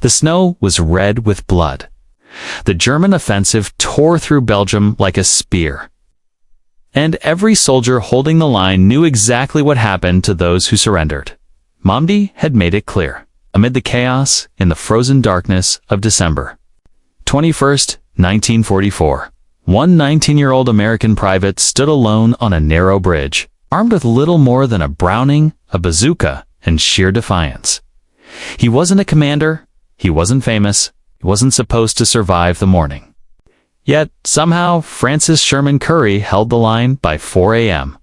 The snow was red with blood. The German offensive tore through Belgium like a spear. And every soldier holding the line knew exactly what happened to those who surrendered. Malmédy had made it clear, amid the chaos in the frozen darkness of December 21st, 1944. One 19-year-old American private stood alone on a narrow bridge, armed with little more than a Browning, a bazooka, and sheer defiance. He wasn't a commander, he wasn't famous, he wasn't supposed to survive the morning. Yet, somehow, Francis Sherman Currey held the line by 4 a.m.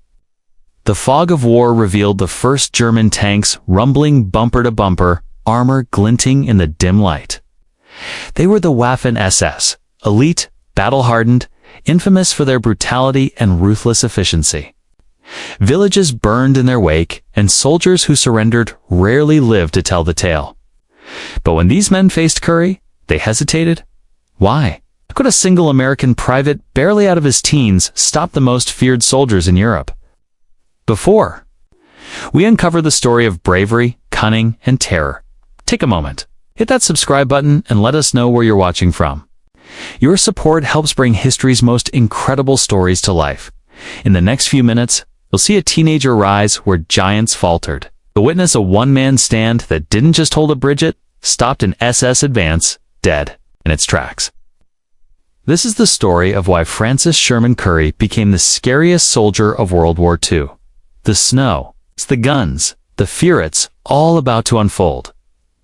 The fog of war revealed the first German tanks rumbling bumper to bumper, armor glinting in the dim light. They were the Waffen SS, elite, battle-hardened, infamous for their brutality and ruthless efficiency. Villages burned in their wake, and soldiers who surrendered rarely lived to tell the tale. But when these men faced Currey, they hesitated. Why? How could a single American private, barely out of his teens, stop the most feared soldiers in Europe? Before we uncover the story of bravery, cunning, and terror, take a moment, hit that subscribe button, and let us know where you're watching from. Your support helps bring history's most incredible stories to life. In the next few minutes, you'll see a teenager rise where giants faltered. You'll witness a one-man stand that didn't just hold a bridge, stopped an SS advance, dead in its tracks. This is the story of why Francis Sherman Currey became the scariest soldier of World War II. The snow, the guns, the fear, it's all about to unfold.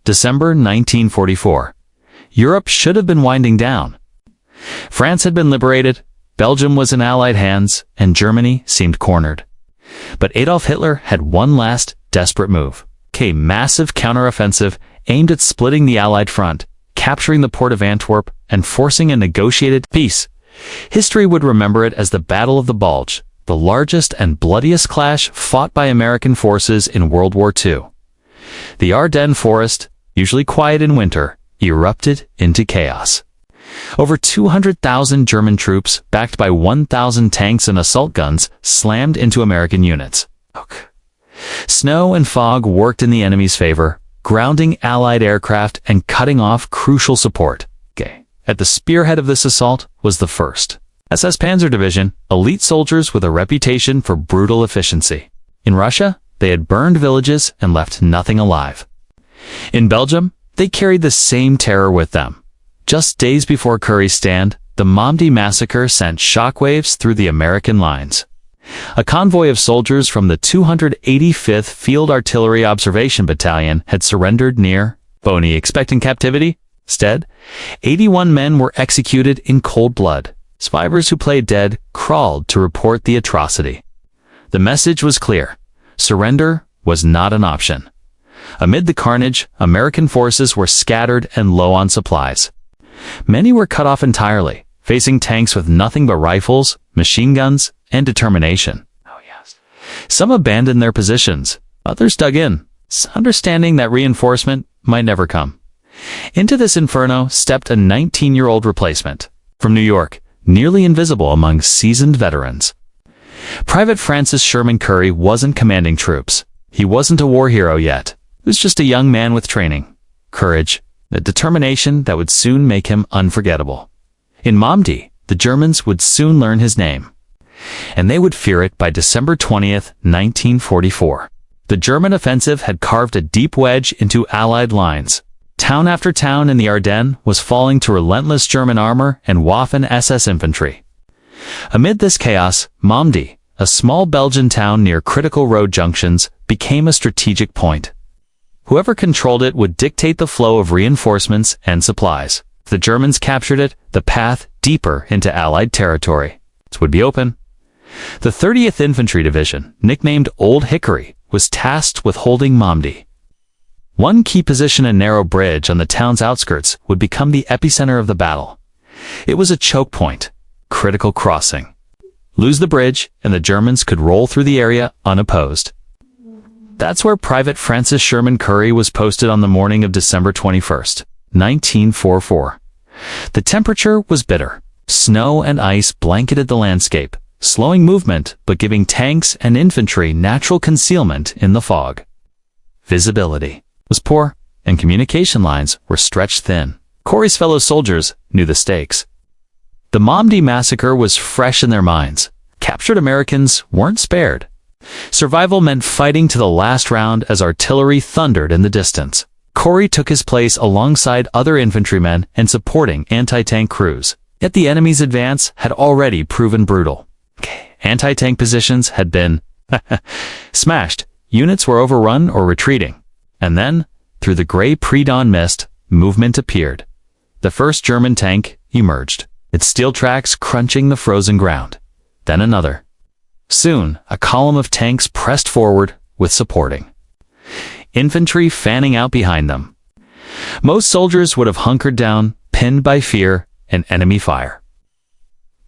December 1944. Europe should have been winding down. France had been liberated, Belgium was in Allied hands, and Germany seemed cornered. But Adolf Hitler had one last desperate move. A massive counteroffensive aimed at splitting the Allied front, capturing the port of Antwerp, and forcing a negotiated peace. History would remember it as the Battle of the Bulge, the largest and bloodiest clash fought by American forces in World War II. The Ardennes forest, usually quiet in winter, erupted into chaos. Over 200,000 German troops, backed by 1,000 tanks and assault guns, slammed into American units. Snow and fog worked in the enemy's favor, grounding Allied aircraft and cutting off crucial support. At the spearhead of this assault was the 1st SS Panzer Division, elite soldiers with a reputation for brutal efficiency. In Russia, they had burned villages and left nothing alive. In Belgium, they carried the same terror with them. Just days before Currey's stand, the Malmédy massacre sent shockwaves through the American lines. A convoy of soldiers from the 285th Field Artillery Observation Battalion had surrendered near Bonny, expecting captivity. Instead, 81 men were executed in cold blood. Survivors who played dead crawled to report the atrocity. The message was clear. Surrender was not an option. Amid the carnage, American forces were scattered and low on supplies. Many were cut off entirely, facing tanks with nothing but rifles, machine guns, and determination. Some abandoned their positions, others dug in, understanding that reinforcement might never come. Into this inferno stepped a 19-year-old replacement. From New York, nearly invisible among seasoned veterans. Private Francis Sherman Currey wasn't commanding troops. He wasn't a war hero yet. He was just a young man with training, courage, a determination that would soon make him unforgettable. In Malmédy, the Germans would soon learn his name. And they would fear it by December 20th, 1944. The German offensive had carved a deep wedge into Allied lines. Town after town in the Ardennes was falling to relentless German armor and Waffen SS infantry. Amid this chaos, Malmédy, a small Belgian town near critical road junctions, became a strategic point. Whoever controlled it would dictate the flow of reinforcements and supplies. If the Germans captured it, the path deeper into Allied territory would be open. The 30th Infantry Division, nicknamed Old Hickory, was tasked with holding Malmédy. One key position, a narrow bridge on the town's outskirts, would become the epicenter of the battle. It was a choke point, critical crossing. Lose the bridge, and the Germans could roll through the area unopposed. That's where Private Francis Sherman Currey was posted on the morning of December 21st, 1944. The temperature was bitter. Snow and ice blanketed the landscape, slowing movement but giving tanks and infantry natural concealment in the fog. Visibility was poor, and communication lines were stretched thin. Currey's fellow soldiers knew the stakes. The Malmédy massacre was fresh in their minds. Captured Americans weren't spared. Survival meant fighting to the last round as artillery thundered in the distance. Currey took his place alongside other infantrymen and supporting anti-tank crews. Yet the enemy's advance had already proven brutal. Anti-tank positions had been smashed. Units were overrun or retreating. And then, through the gray pre-dawn mist, movement appeared. The first German tank emerged, its steel tracks crunching the frozen ground. Then another. Soon, a column of tanks pressed forward with supporting infantry fanning out behind them. Most soldiers would have hunkered down, pinned by fear and enemy fire.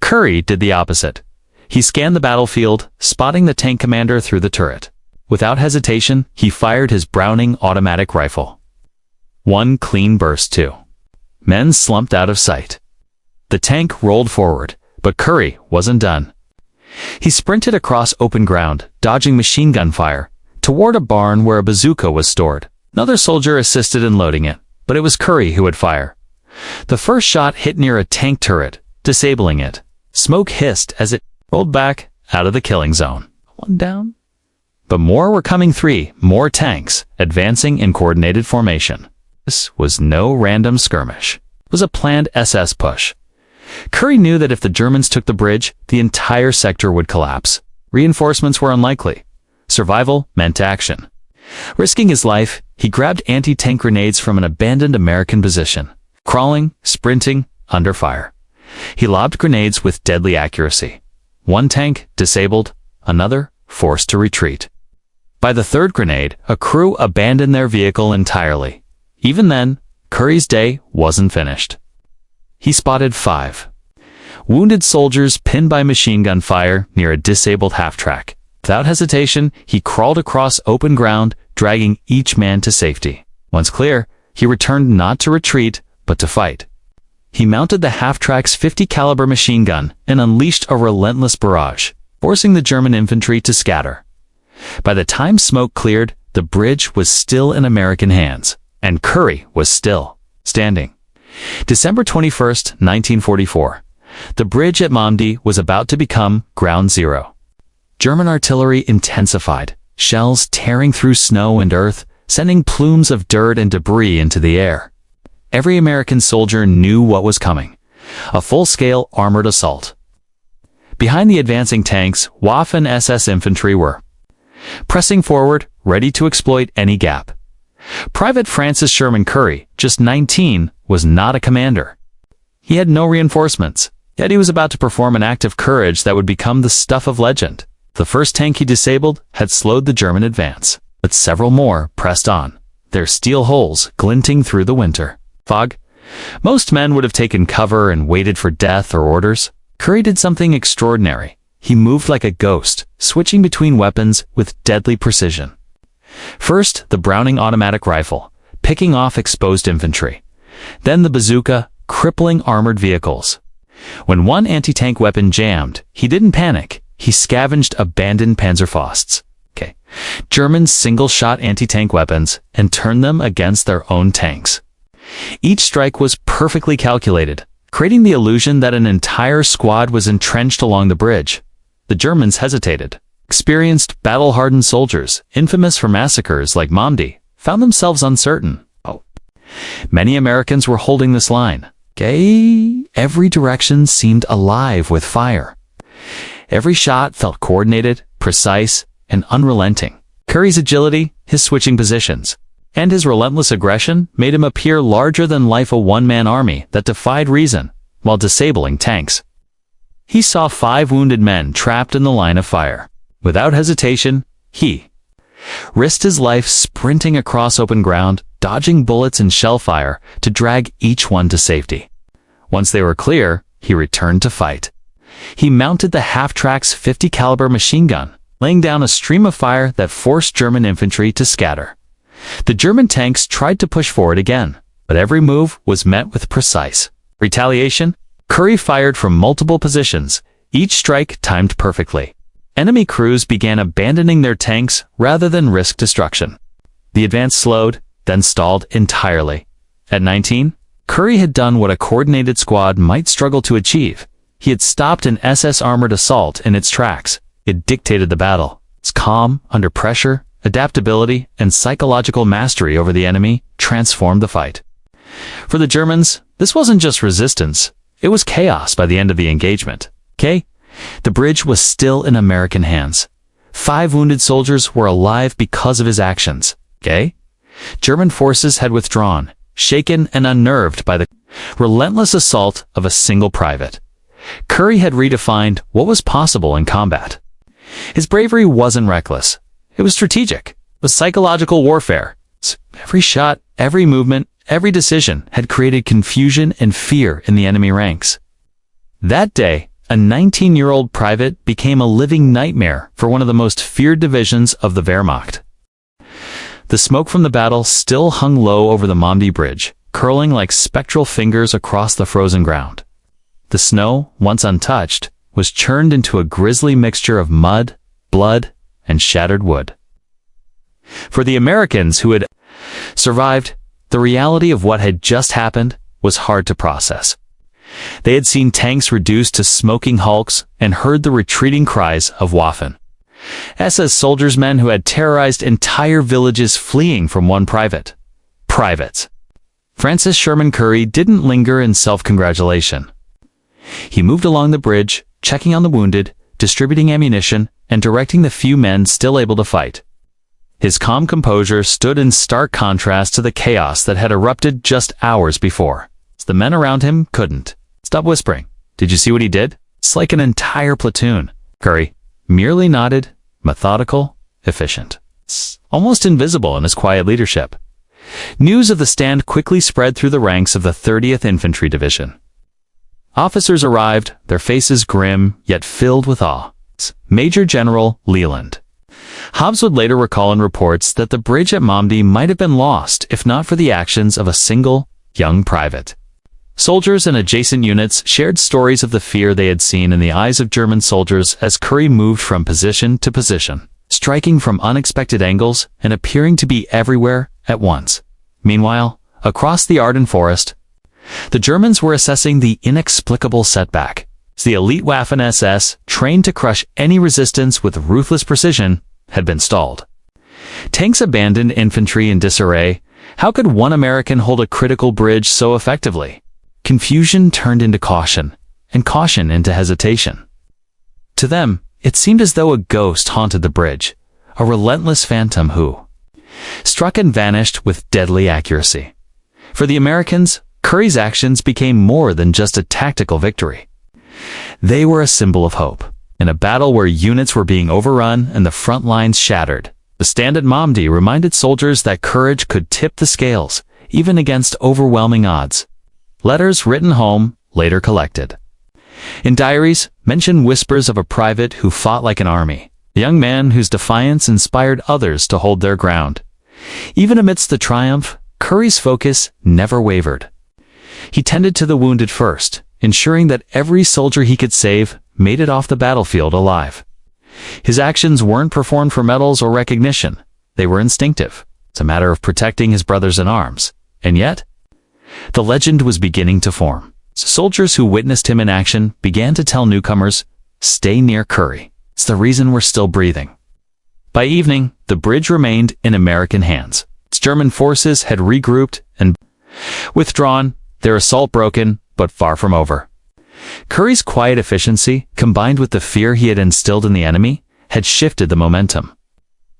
Currey did the opposite. He scanned the battlefield, spotting the tank commander through the turret. Without hesitation, he fired his Browning automatic rifle. One clean burst, too. Men slumped out of sight. The tank rolled forward, but Currey wasn't done. He sprinted across open ground, dodging machine gun fire, toward a barn where a bazooka was stored. Another soldier assisted in loading it, but it was Currey who would fire. The first shot hit near a tank turret, disabling it. Smoke hissed as it rolled back out of the killing zone. One down. But more were coming. 3 more tanks, advancing in coordinated formation. This was no random skirmish. It was a planned SS push. Currey knew that if the Germans took the bridge, the entire sector would collapse. Reinforcements were unlikely. Survival meant action. Risking his life, he grabbed anti-tank grenades from an abandoned American position. Crawling, sprinting, under fire. He lobbed grenades with deadly accuracy. One tank disabled, another forced to retreat. By the third grenade, a crew abandoned their vehicle entirely. Even then, Currey's day wasn't finished. He spotted 5 wounded soldiers pinned by machine gun fire near a disabled half-track. Without hesitation, he crawled across open ground, dragging each man to safety. Once clear, he returned not to retreat, but to fight. He mounted the half-track's 50 caliber machine gun and unleashed a relentless barrage, forcing the German infantry to scatter. By the time smoke cleared, the bridge was still in American hands, and Currey was still standing. December 21st, 1944. The bridge at Malmédy was about to become ground zero. German artillery intensified, shells tearing through snow and earth, sending plumes of dirt and debris into the air. Every American soldier knew what was coming: a full-scale armored assault. Behind the advancing tanks, Waffen SS infantry were pressing forward, ready to exploit any gap. Private Francis Sherman Currey, just 19, was not a commander. He had no reinforcements, yet he was about to perform an act of courage that would become the stuff of legend. The first tank he disabled had slowed the German advance, but several more pressed on, their steel hulls glinting through the winter fog. Most men would have taken cover and waited for death or orders. Currey did something extraordinary. He moved like a ghost, switching between weapons with deadly precision. First, the Browning automatic rifle, picking off exposed infantry. Then the bazooka, crippling armored vehicles. When one anti-tank weapon jammed, he didn't panic. He scavenged abandoned Panzerfausts. German single-shot anti-tank weapons and turned them against their own tanks. Each strike was perfectly calculated, creating the illusion that an entire squad was entrenched along the bridge. The Germans hesitated. Experienced, battle-hardened soldiers, infamous for massacres like Malmédy, found themselves uncertain. Many Americans were holding this line. Every direction seemed alive with fire. Every shot felt coordinated, precise, and unrelenting. Currey's agility, his switching positions, and his relentless aggression made him appear larger than life, a one-man army that defied reason while disabling tanks. He saw 5 wounded men trapped in the line of fire. Without hesitation, he risked his life sprinting across open ground, dodging bullets and shell fire to drag each one to safety. Once they were clear, he returned to fight. He mounted the half-track's 50 caliber machine gun, laying down a stream of fire that forced German infantry to scatter. The German tanks tried to push forward again, but every move was met with precise retaliation. Currey fired from multiple positions, each strike timed perfectly. Enemy crews began abandoning their tanks rather than risk destruction. The advance slowed, then stalled entirely. At 19, Currey had done what a coordinated squad might struggle to achieve. He had stopped an SS armored assault in its tracks. It dictated the battle. Its calm, under pressure, adaptability, and psychological mastery over the enemy transformed the fight. For the Germans, this wasn't just resistance. It was chaos by the end of the engagement. The bridge was still in American hands. 5 wounded soldiers were alive because of his actions. German forces had withdrawn, shaken and unnerved by the relentless assault of a single private. Currey had redefined what was possible in combat. His bravery wasn't reckless. It was strategic. It was psychological warfare. Every shot, every movement, every decision had created confusion and fear in the enemy ranks. That day, a 19-year-old private became a living nightmare for one of the most feared divisions of the Wehrmacht. The smoke from the battle still hung low over the Malmédy bridge, curling like spectral fingers across the frozen ground. The snow, once untouched, was churned into a grisly mixture of mud, blood, and shattered wood. For the Americans who had survived, the reality of what had just happened was hard to process. They had seen tanks reduced to smoking hulks and heard the retreating cries of Waffen SS soldiers, men who had terrorized entire villages fleeing from one private. Privates. Francis Sherman Currey didn't linger in self-congratulation. He moved along the bridge, checking on the wounded, distributing ammunition, and directing the few men still able to fight. His calm composure stood in stark contrast to the chaos that had erupted just hours before. The men around him couldn't. Stop whispering. Did you see what he did? It's like an entire platoon. Currey merely nodded, methodical, efficient. It's almost invisible in his quiet leadership. News of the stand quickly spread through the ranks of the 30th Infantry Division. Officers arrived, their faces grim, yet filled with awe. It's Major General Leland. Hobbs would later recall in reports that the bridge at Malmédy might have been lost if not for the actions of a single, young private. Soldiers and adjacent units shared stories of the fear they had seen in the eyes of German soldiers as Currey moved from position to position, striking from unexpected angles and appearing to be everywhere at once. Meanwhile, across the Ardennes forest, the Germans were assessing the inexplicable setback. The elite Waffen SS, trained to crush any resistance with ruthless precision, had been stalled. Tanks abandoned infantry in disarray. How could one American hold a critical bridge so effectively? Confusion turned into caution, and caution into hesitation. To them, it seemed as though a ghost haunted the bridge, a relentless phantom who struck and vanished with deadly accuracy. For the Americans, Currey's actions became more than just a tactical victory. They were a symbol of hope. In a battle where units were being overrun and the front lines shattered, the stand at Malmédy reminded soldiers that courage could tip the scales, even against overwhelming odds. Letters written home, later collected. In diaries, mention whispers of a private who fought like an army, a young man whose defiance inspired others to hold their ground. Even amidst the triumph, Currey's focus never wavered. He tended to the wounded first, ensuring that every soldier he could save made it off the battlefield alive. His actions weren't performed for medals or recognition. They were instinctive. It's a matter of protecting his brothers in arms. And yet, the legend was beginning to form. Soldiers who witnessed him in action began to tell newcomers, "Stay near Currey. It's the reason we're still breathing." By evening, the bridge remained in American hands. Its German forces had regrouped and withdrawn, their assault broken, but far from over. Currey's quiet efficiency, combined with the fear he had instilled in the enemy, had shifted the momentum.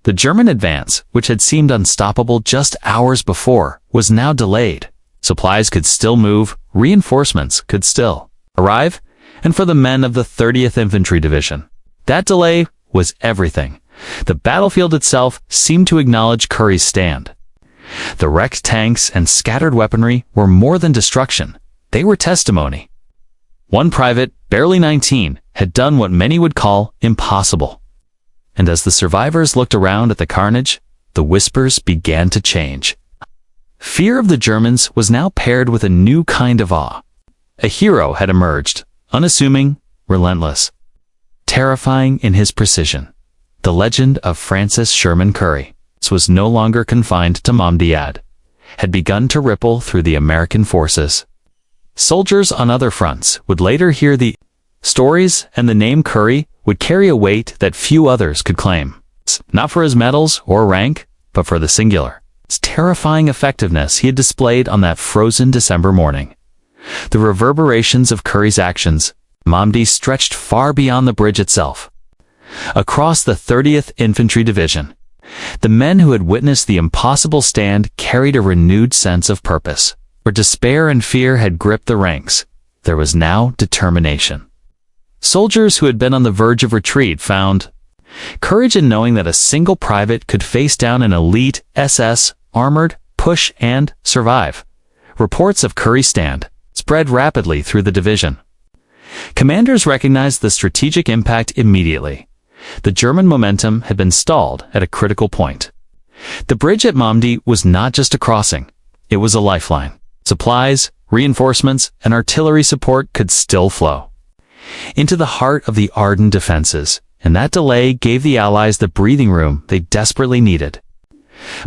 The German advance, which had seemed unstoppable just hours before, was now delayed. Supplies could still move, reinforcements could still arrive, and for the men of the 30th Infantry Division, that delay was everything. The battlefield itself seemed to acknowledge Currey's stand. The wrecked tanks and scattered weaponry were more than destruction. They were testimony. One private, barely 19, had done what many would call impossible. And as the survivors looked around at the carnage, the whispers began to change. Fear of the Germans was now paired with a new kind of awe. A hero had emerged, unassuming, relentless, terrifying in his precision. The legend of Francis Sherman Currey was no longer confined to Malmédy. had begun to ripple through the American forces. Soldiers on other fronts would later hear the stories, and the name Currey would carry a weight that few others could claim. Not for his medals or rank, but for the singular, terrifying effectiveness he had displayed on that frozen December morning. The reverberations of Currey's actions, Malmédy, stretched far beyond the bridge itself. Across the 30th Infantry Division, the men who had witnessed the impossible stand carried a renewed sense of purpose. Where despair and fear had gripped the ranks, there was now determination. Soldiers who had been on the verge of retreat found courage in knowing that a single private could face down an elite SS, armored, push, and survive. Reports of Currey's stand spread rapidly through the division. Commanders recognized the strategic impact immediately. The German momentum had been stalled at a critical point. The bridge at Malmédy was not just a crossing, it was a lifeline. Supplies, reinforcements, and artillery support could still flow into the heart of the Ardennes defenses, and that delay gave the Allies the breathing room they desperately needed.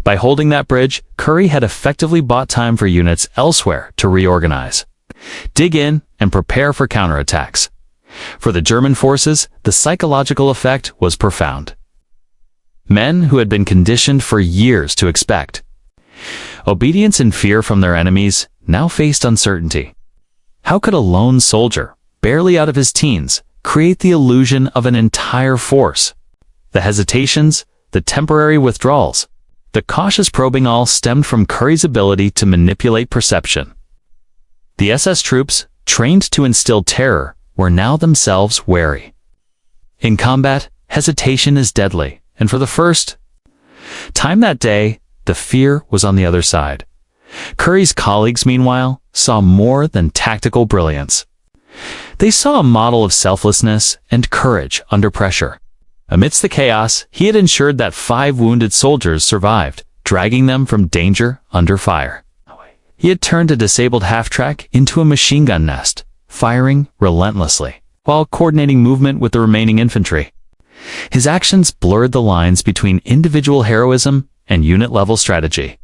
By holding that bridge, Currey had effectively bought time for units elsewhere to reorganize, dig in, and prepare for counterattacks. For the German forces, the psychological effect was profound. Men who had been conditioned for years to expect obedience and fear from their enemies now faced uncertainty. How could a lone soldier, barely out of his teens, create the illusion of an entire force? The hesitations, the temporary withdrawals, the cautious probing all stemmed from Currey's ability to manipulate perception. The SS troops, trained to instill terror, were now themselves wary. In combat, hesitation is deadly, and for the first time that day, the fear was on the other side. Currey's colleagues, meanwhile, saw more than tactical brilliance. They saw a model of selflessness and courage under pressure. Amidst the chaos, he had ensured that 5 wounded soldiers survived, dragging them from danger under fire. He had turned a disabled half-track into a machine gun nest, firing relentlessly, while coordinating movement with the remaining infantry. His actions blurred the lines between individual heroism and unit-level strategy,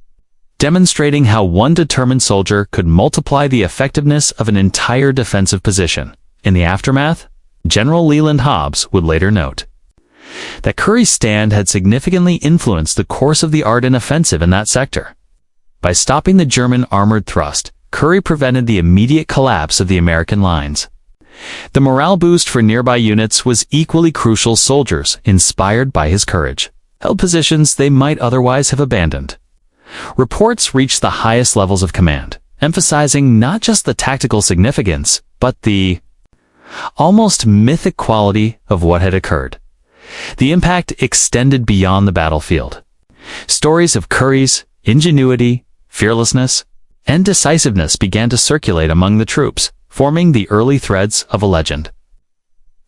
demonstrating how one determined soldier could multiply the effectiveness of an entire defensive position. In the aftermath, General Leland Hobbs would later note that Currey's stand had significantly influenced the course of the Ardennes offensive in that sector. By stopping the German armored thrust, Currey prevented the immediate collapse of the American lines. The morale boost for nearby units was equally crucial. Soldiers, inspired by his courage, held positions they might otherwise have abandoned. Reports reached the highest levels of command, emphasizing not just the tactical significance, but the almost mythic quality of what had occurred. The impact extended beyond the battlefield. Stories of Currey's ingenuity, fearlessness, and decisiveness began to circulate among the troops, forming the early threads of a legend.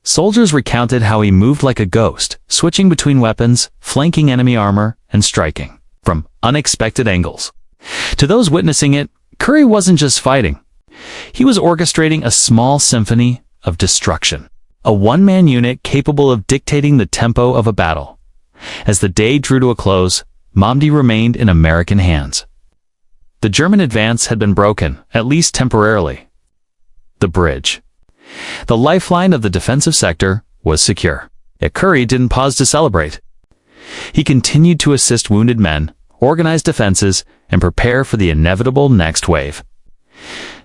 Soldiers recounted how he moved like a ghost, switching between weapons, flanking enemy armor, and striking from unexpected angles. To those witnessing it, Currey wasn't just fighting. He was orchestrating a small symphony of destruction, a one-man unit capable of dictating the tempo of a battle. As the day drew to a close, Malmédy remained in American hands. The German advance had been broken, at least temporarily. The bridge, the lifeline of the defensive sector, was secure. Yet Currey didn't pause to celebrate. He continued to assist wounded men, organize defenses, and prepare for the inevitable next wave.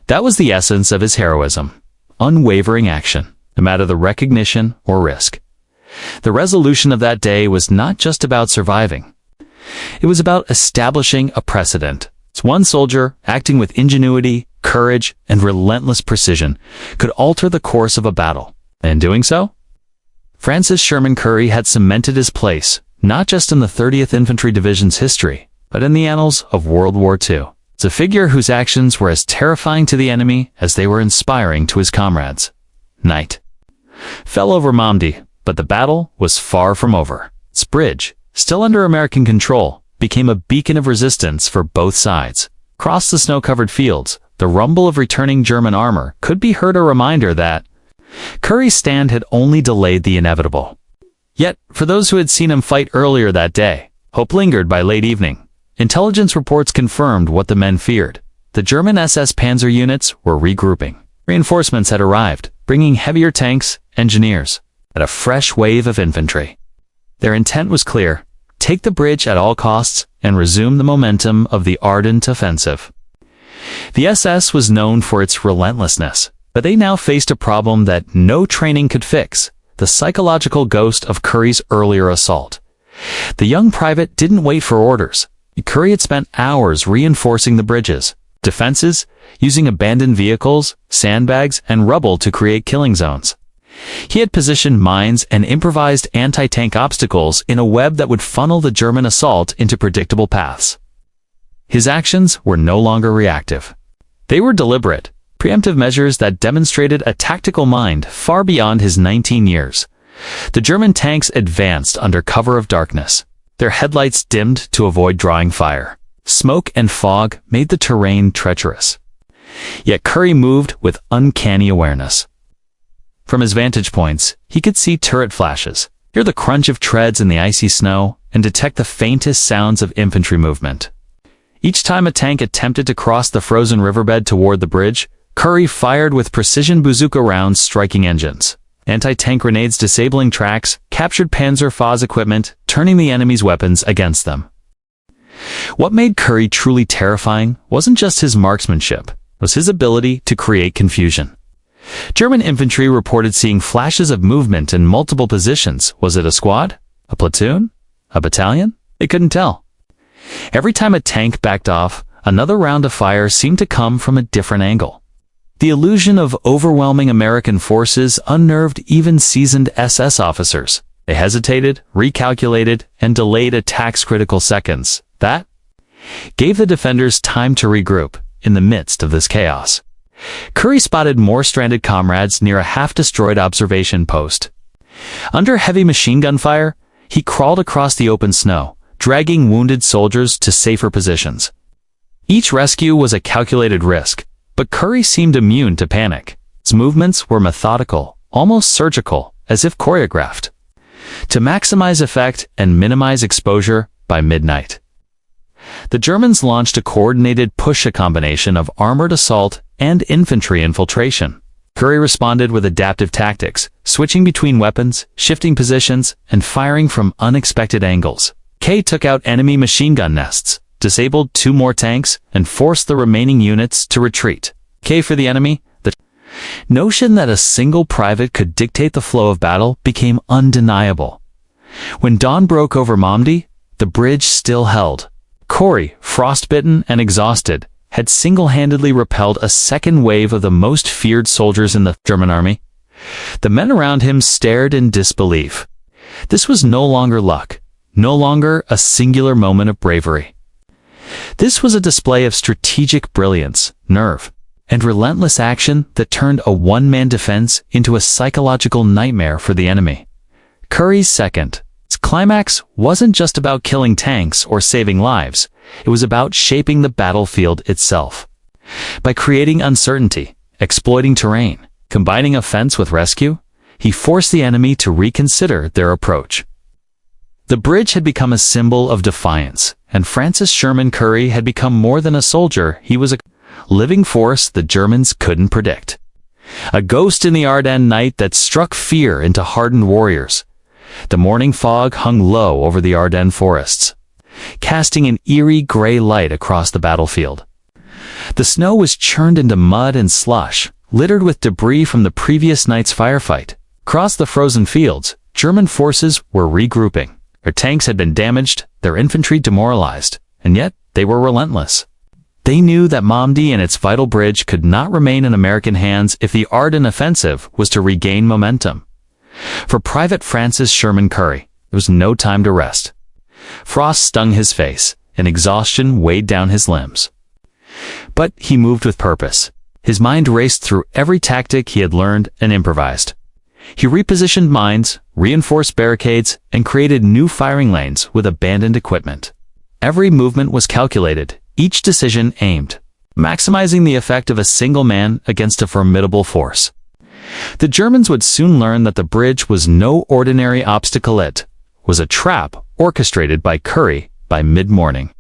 That was the essence of his heroism: unwavering action, no matter the recognition or risk. The resolution of that day was not just about surviving. It was about establishing a precedent. One soldier, acting with ingenuity, courage, and relentless precision, could alter the course of a battle. And in doing so, Francis Sherman Currey had cemented his place, not just in the 30th Infantry Division's history, but in the annals of World War II. It's a figure whose actions were as terrifying to the enemy as they were inspiring to his comrades. Night fell over Malmédy, but the battle was far from over. Its bridge, still under American control, became a beacon of resistance for both sides. Across the snow-covered fields, the rumble of returning German armor could be heard, a reminder that Currey's stand had only delayed the inevitable. Yet, for those who had seen him fight earlier that day, hope lingered. By late evening, intelligence reports confirmed what the men feared. The German SS panzer units were regrouping. Reinforcements had arrived, bringing heavier tanks, engineers, and a fresh wave of infantry. Their intent was clear: take the bridge at all costs and resume the momentum of the ardent offensive. The SS was known for its relentlessness, but they now faced a problem that no training could fix: the psychological ghost of Currey's earlier assault. The young private didn't wait for orders. Currey had spent hours reinforcing the bridges, defenses, using abandoned vehicles, sandbags, and rubble to create killing zones. He had positioned mines and improvised anti-tank obstacles in a web that would funnel the German assault into predictable paths. His actions were no longer reactive. They were deliberate, preemptive measures that demonstrated a tactical mind far beyond his 19 years. The German tanks advanced under cover of darkness, their headlights dimmed to avoid drawing fire. Smoke and fog made the terrain treacherous. Yet Currey moved with uncanny awareness. From his vantage points, he could see turret flashes, hear the crunch of treads in the icy snow, and detect the faintest sounds of infantry movement. Each time a tank attempted to cross the frozen riverbed toward the bridge, Currey fired with precision bazooka rounds striking engines. Anti-tank grenades disabling tracks, captured Panzer FA's equipment, turning the enemy's weapons against them. What made Currey truly terrifying wasn't just his marksmanship, it was his ability to create confusion. German infantry reported seeing flashes of movement in multiple positions. Was it a squad? A platoon? A battalion? They couldn't tell. Every time a tank backed off, another round of fire seemed to come from a different angle. The illusion of overwhelming American forces unnerved even seasoned SS officers. They hesitated, recalculated, and delayed attacks critical seconds. That gave the defenders time to regroup in the midst of this chaos. Currey spotted more stranded comrades near a half-destroyed observation post. Under heavy machine gun fire, he crawled across the open snow, dragging wounded soldiers to safer positions. Each rescue was a calculated risk, but Currey seemed immune to panic. His movements were methodical, almost surgical, as if choreographed, to maximize effect and minimize exposure by midnight. The Germans launched a coordinated push, a combination of armored assault and infantry infiltration. Currey responded with adaptive tactics, switching between weapons, shifting positions, and firing from unexpected angles. K took out enemy machine gun nests, disabled 2 more tanks, and forced the remaining units to retreat. K for the enemy. The notion that a single private could dictate the flow of battle became undeniable. When dawn broke over Malmédy, the bridge still held. Currey, frostbitten and exhausted, had single-handedly repelled a second wave of the most feared soldiers in the German army. The men around him stared in disbelief. This was no longer luck, no longer a singular moment of bravery. This was a display of strategic brilliance, nerve, and relentless action that turned a one-man defense into a psychological nightmare for the enemy. Currey's second climax wasn't just about killing tanks or saving lives, it was about shaping the battlefield itself. By creating uncertainty, exploiting terrain, combining offense with rescue, he forced the enemy to reconsider their approach. The bridge had become a symbol of defiance, and Francis Sherman Currey had become more than a soldier. He was a living force the Germans couldn't predict. A ghost in the Ardennes night that struck fear into hardened warriors. The morning fog hung low over the Ardennes forests, casting an eerie gray light across the battlefield. The snow was churned into mud and slush, littered with debris from the previous night's firefight. Across the frozen fields, German forces were regrouping. Their tanks had been damaged, their infantry demoralized, and yet they were relentless. They knew that Malmédy and its vital bridge could not remain in American hands if the Ardennes offensive was to regain momentum. For Private Francis Sherman Currey, there was no time to rest. Frost stung his face, and exhaustion weighed down his limbs. But he moved with purpose. His mind raced through every tactic he had learned and improvised. He repositioned mines, reinforced barricades, and created new firing lanes with abandoned equipment. Every movement was calculated, each decision aimed, maximizing the effect of a single man against a formidable force. The Germans would soon learn that the bridge was no ordinary obstacle, it was a trap orchestrated by Currey by mid-morning.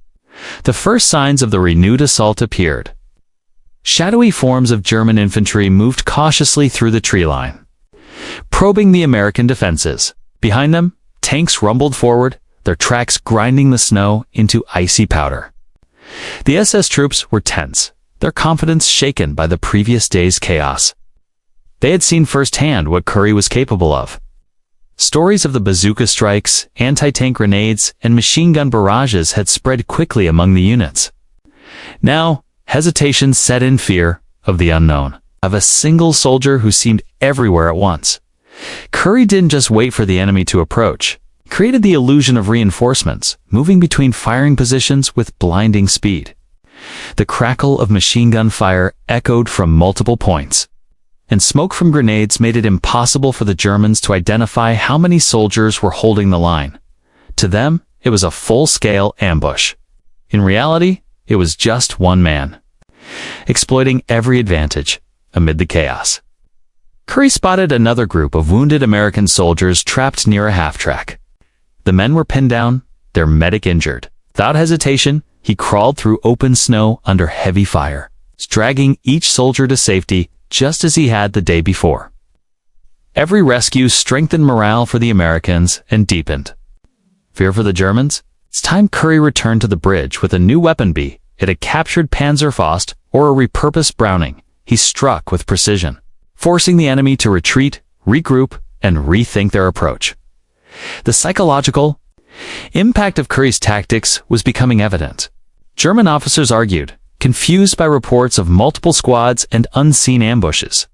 The first signs of the renewed assault appeared. Shadowy forms of German infantry moved cautiously through the tree line, probing the American defenses. Behind them, tanks rumbled forward, their tracks grinding the snow into icy powder. The SS troops were tense, their confidence shaken by the previous day's chaos. They had seen firsthand what Currey was capable of. Stories of the bazooka strikes, anti-tank grenades, and machine gun barrages had spread quickly among the units. Now, hesitation set in, fear of the unknown, of a single soldier who seemed everywhere at once. Currey didn't just wait for the enemy to approach. He created the illusion of reinforcements, moving between firing positions with blinding speed. The crackle of machine gun fire echoed from multiple points, and smoke from grenades made it impossible for the Germans to identify how many soldiers were holding the line. To them, it was a full-scale ambush. In reality, it was just one man, exploiting every advantage amid the chaos. Currey spotted another group of wounded American soldiers trapped near a half-track. The men were pinned down, their medic injured. Without hesitation, he crawled through open snow under heavy fire, dragging each soldier to safety just as he had the day before. Every rescue strengthened morale for the Americans and deepened fear for the Germans. It's time Currey returned to the bridge with a new weapon. Be it a captured Panzerfaust or a repurposed Browning, he struck with precision, forcing the enemy to retreat, regroup, and rethink their approach. The psychological impact of Currey's tactics was becoming evident. German officers argued, confused by reports of multiple squads and unseen ambushes.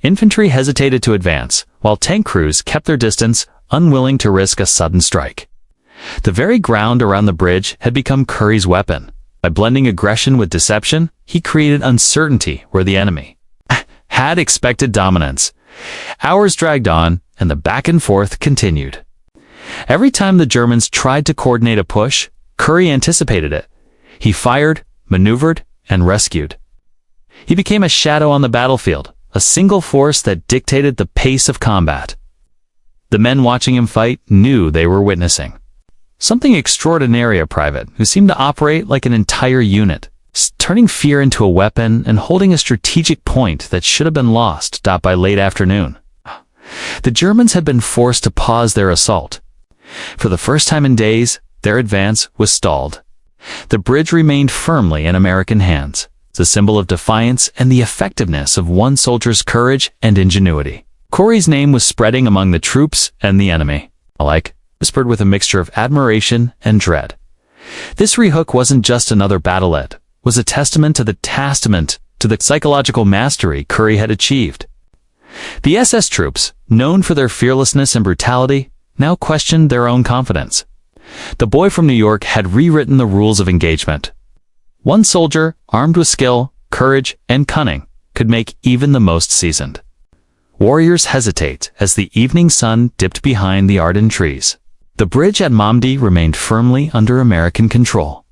Infantry hesitated to advance, while tank crews kept their distance, unwilling to risk a sudden strike. The very ground around the bridge had become Currey's weapon. By blending aggression with deception, he created uncertainty where the enemy had expected dominance. Hours dragged on, and the back and forth continued. Every time the Germans tried to coordinate a push, Currey anticipated it. He fired, maneuvered, and rescued. He became a shadow on the battlefield, a single force that dictated the pace of combat. The men watching him fight knew they were witnessing something extraordinary. A private who seemed to operate like an entire unit, turning fear into a weapon and holding a strategic point that should have been lost. By late afternoon, the Germans had been forced to pause their assault. For the first time in days, their advance was stalled. The bridge remained firmly in American hands, a symbol of defiance and the effectiveness of one soldier's courage and ingenuity. Currey's name was spreading among the troops and the enemy alike, whispered with a mixture of admiration and dread. This rehook wasn't just another battlelet, it was a testament to the psychological mastery Currey had achieved. The SS troops, known for their fearlessness and brutality, now questioned their own confidence. The boy from New York had rewritten the rules of engagement. One soldier, armed with skill, courage, and cunning, could make even the most seasoned warriors hesitate as the evening sun dipped behind the Ardennes trees. The bridge at Malmédy remained firmly under American control.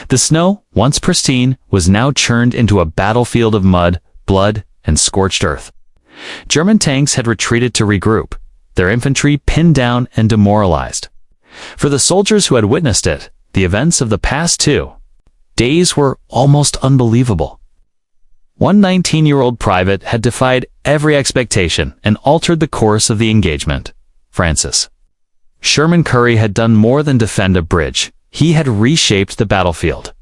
The snow, once pristine, was now churned into a battlefield of mud, blood, and scorched earth. German tanks had retreated to regroup, their infantry pinned down and demoralized. For the soldiers who had witnessed it, the events of the past 2 days were almost unbelievable. One 19-year-old private had defied every expectation and altered the course of the engagement. Francis Sherman Currey had done more than defend a bridge. He had reshaped the battlefield.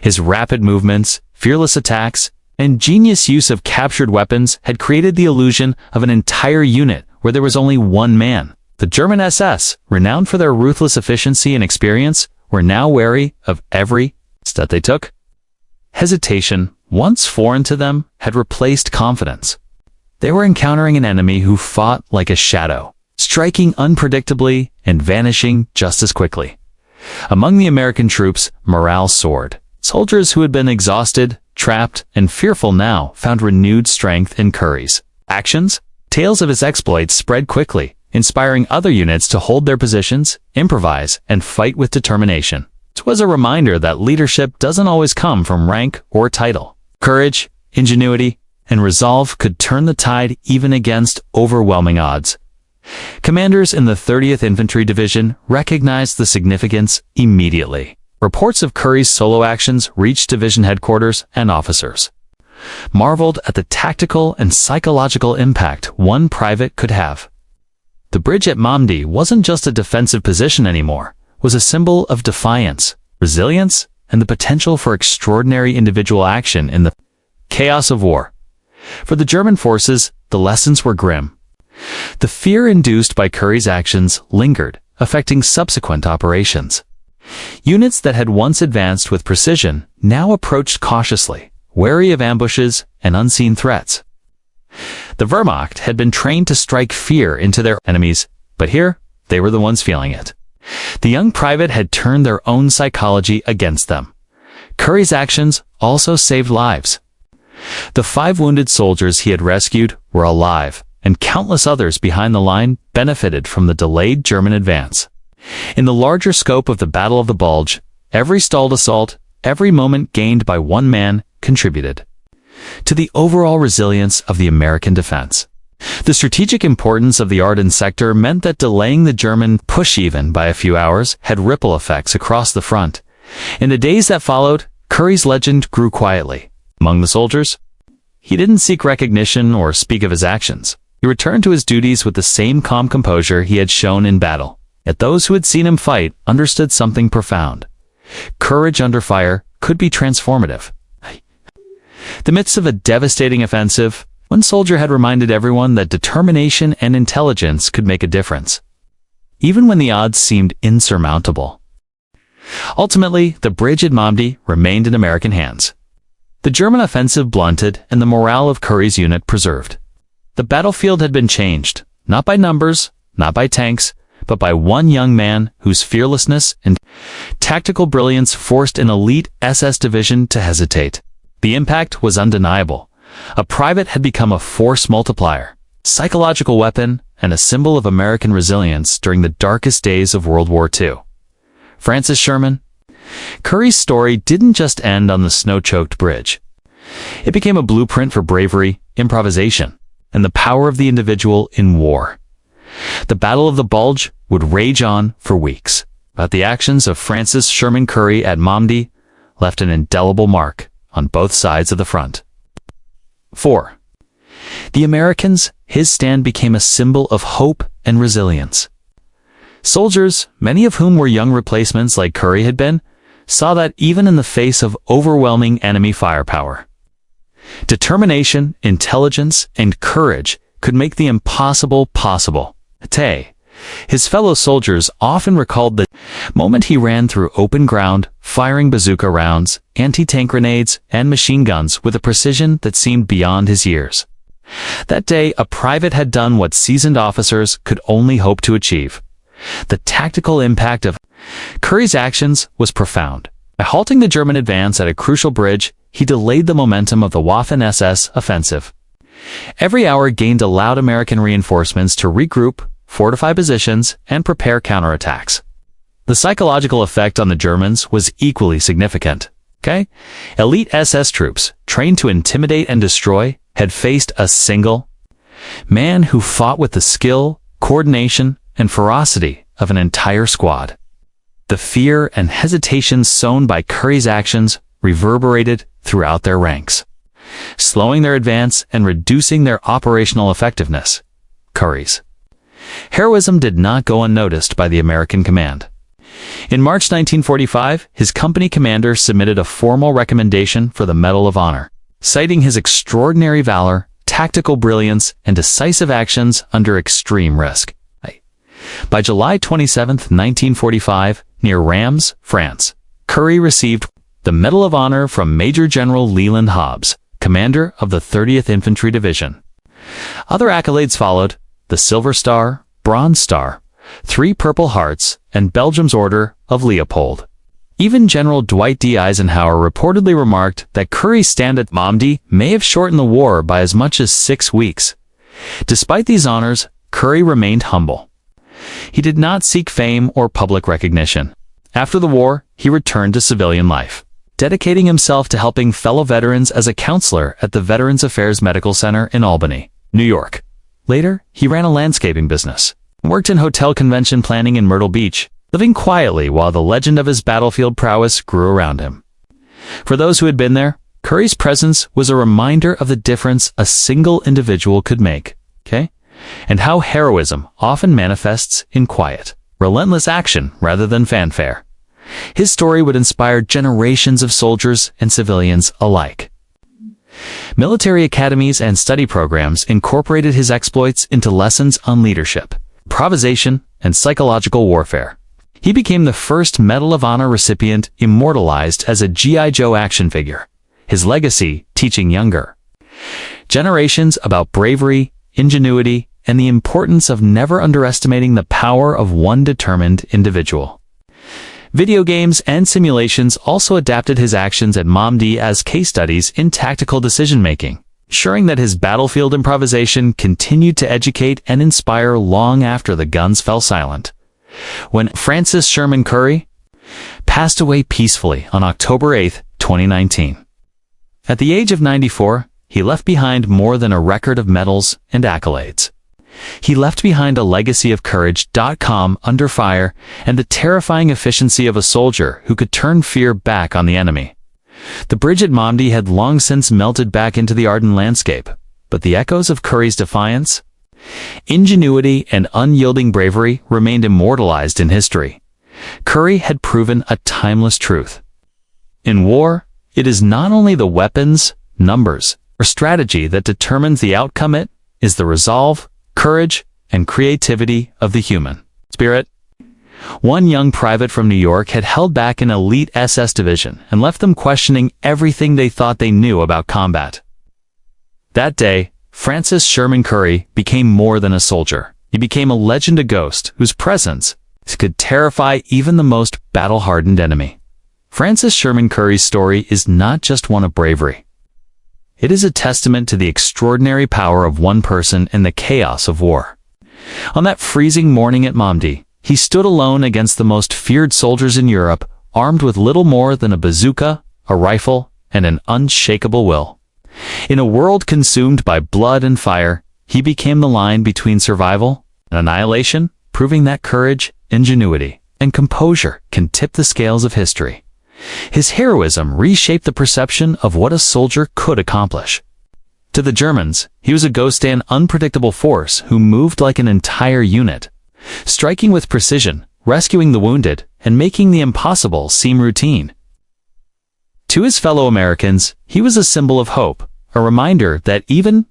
His rapid movements, fearless attacks, and genius use of captured weapons had created the illusion of an entire unit where there was only one man. The German SS, renowned for their ruthless efficiency and experience, were now wary of every step they took. Hesitation, once foreign to them, had replaced confidence. They were encountering an enemy who fought like a shadow, striking unpredictably and vanishing just as quickly. Among the American troops, morale soared. Soldiers who had been exhausted, trapped, and fearful now found renewed strength in Currey's actions. Tales of his exploits spread quickly, inspiring other units to hold their positions, improvise, and fight with determination. It was a reminder that leadership doesn't always come from rank or title. Courage, ingenuity, and resolve could turn the tide even against overwhelming odds. Commanders in the 30th Infantry Division recognized the significance immediately. Reports of Currey's solo actions reached division headquarters and officers marveled at the tactical and psychological impact one private could have. The bridge at Malmédy wasn't just a defensive position anymore, it was a symbol of defiance, resilience, and the potential for extraordinary individual action in the chaos of war. For the German forces, the lessons were grim. The fear induced by Currey's actions lingered, affecting subsequent operations. Units that had once advanced with precision now approached cautiously, wary of ambushes and unseen threats. The Wehrmacht had been trained to strike fear into their enemies, but here, they were the ones feeling it. The young private had turned their own psychology against them. Currey's actions also saved lives. The 5 wounded soldiers he had rescued were alive, and countless others behind the line benefited from the delayed German advance. In the larger scope of the Battle of the Bulge, every stalled assault, every moment gained by one man, contributed to the overall resilience of the American defense. The strategic importance of the Ardennes sector meant that delaying the German push even by a few hours had ripple effects across the front. In the days that followed, Currey's legend grew quietly. Among the soldiers, he didn't seek recognition or speak of his actions. He returned to his duties with the same calm composure he had shown in battle. Yet those who had seen him fight understood something profound. Courage under fire could be transformative. The midst of a devastating offensive, one soldier had reminded everyone that determination and intelligence could make a difference, even when the odds seemed insurmountable. Ultimately, the bridge at Malmédy remained in American hands. The German offensive blunted and the morale of Currey's unit preserved. The battlefield had been changed, not by numbers, not by tanks, but by one young man whose fearlessness and tactical brilliance forced an elite SS division to hesitate. The impact was undeniable. A private had become a force multiplier, psychological weapon, and a symbol of American resilience during the darkest days of World War II. Francis Sherman Currey's story didn't just end on the snow-choked bridge. It became a blueprint for bravery, improvisation, and the power of the individual in war. The Battle of the Bulge would rage on for weeks, but the actions of Francis Sherman Currey at Malmédy left an indelible mark on both sides of the front. 4. The Americans, his stand became a symbol of hope and resilience. Soldiers, many of whom were young replacements like Currey had been, saw that even in the face of overwhelming enemy firepower, determination, intelligence, and courage could make the impossible possible. His fellow soldiers often recalled the moment he ran through open ground, firing bazooka rounds, anti-tank grenades, and machine guns with a precision that seemed beyond his years. That day, a private had done what seasoned officers could only hope to achieve. The tactical impact of Currey's actions was profound. By halting the German advance at a crucial bridge, he delayed the momentum of the Waffen SS offensive. Every hour gained allowed American reinforcements to regroup, fortify positions, and prepare counterattacks. The psychological effect on the Germans was equally significant. Elite SS troops, trained to intimidate and destroy, had faced a single man who fought with the skill, coordination, and ferocity of an entire squad. The fear and hesitation sown by Currey's actions reverberated throughout their ranks, slowing their advance and reducing their operational effectiveness. Currey's heroism did not go unnoticed by the American command. In March 1945, his company commander submitted a formal recommendation for the Medal of Honor, citing his extraordinary valor, tactical brilliance, and decisive actions under extreme risk. By July 27, 1945, near Reims, France, Currey received the Medal of Honor from Major General Leland Hobbs, commander of the 30th Infantry Division. Other accolades followed: the Silver Star, Bronze Star, 3 Purple Hearts, and Belgium's Order of Leopold. Even General Dwight D. Eisenhower reportedly remarked that Currey's stand at Malmédy may have shortened the war by as much as 6 weeks. Despite these honors, Currey remained humble. He did not seek fame or public recognition. After the war, he returned to civilian life, dedicating himself to helping fellow veterans as a counselor at the Veterans Affairs Medical Center in Albany, New York. Later, he ran a landscaping business and worked in hotel convention planning in Myrtle Beach. living quietly while the legend of his battlefield prowess grew around him. For those who had been there, Currey's presence was a reminder of the difference a single individual could make, and how heroism often manifests in quiet, relentless action rather than fanfare. His story would inspire generations of soldiers and civilians alike. Military academies and study programs incorporated his exploits into lessons on leadership, improvisation, and psychological warfare. He became the first Medal of Honor recipient immortalized as a G.I. Joe action figure, his legacy teaching younger generations about bravery, ingenuity, and the importance of never underestimating the power of one determined individual. Video games and simulations also adapted his actions at Malmédy as case studies in tactical decision-making, ensuring that his battlefield improvisation continued to educate and inspire long after the guns fell silent. When Francis Sherman Currey passed away peacefully on October 8, 2019. At the age of 94, he left behind more than a record of medals and accolades. He left behind a legacy of courage, under fire, and the terrifying efficiency of a soldier who could turn fear back on the enemy. The bridge at Malmédy had long since melted back into the Ardennes landscape, but the echoes of Currey's defiance, ingenuity, and unyielding bravery remained immortalized in history. Currey had proven a timeless truth. In war, it is not only the weapons, numbers, or strategy that determines the outcome, it is the resolve, courage, and creativity of the human spirit. One young private from New York had held back an elite SS division and left them questioning everything they thought they knew about combat. That day, Francis Sherman Currey became more than a soldier. He became a legend, a ghost whose presence could terrify even the most battle-hardened enemy. Francis Sherman Currey's story is not just one of bravery. It is a testament to the extraordinary power of one person in the chaos of war. On that freezing morning at Malmédy, he stood alone against the most feared soldiers in Europe, armed with little more than a bazooka, a rifle, and an unshakable will. In a world consumed by blood and fire, he became the line between survival and annihilation, proving that courage, ingenuity, and composure can tip the scales of history. His heroism reshaped the perception of what a soldier could accomplish. To the Germans, he was a ghost and unpredictable force who moved like an entire unit, striking with precision, rescuing the wounded, and making the impossible seem routine. To his fellow Americans, he was a symbol of hope, a reminder that even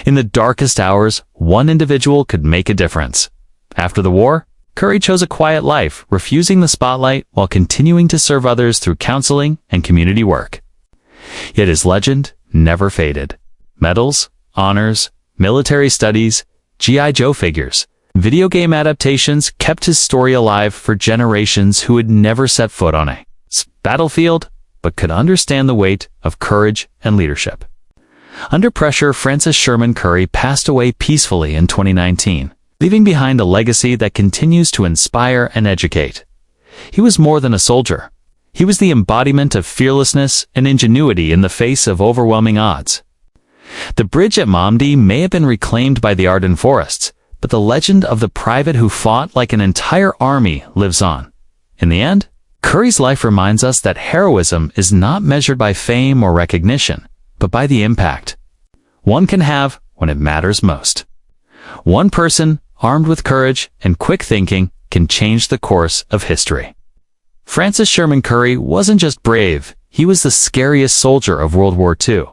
in the darkest hours, one individual could make a difference. After the war, Currey chose a quiet life, refusing the spotlight while continuing to serve others through counseling and community work. Yet his legend never faded. Medals, honors, military studies, G.I. Joe figures, video game adaptations kept his story alive for generations who had never set foot on a battlefield, but could understand the weight of courage and leadership. Under pressure, Francis Sherman Currey passed away peacefully in 2019. Leaving behind a legacy that continues to inspire and educate. He was more than a soldier. He was the embodiment of fearlessness and ingenuity in the face of overwhelming odds. The bridge at Malmédy may have been reclaimed by the Ardennes forests, but the legend of the private who fought like an entire army lives on. In the end, Currey's life reminds us that heroism is not measured by fame or recognition, but by the impact one can have when it matters most. One person, armed with courage and quick thinking, can change the course of history. Francis Sherman Currey wasn't just brave, he was the scariest soldier of World War II.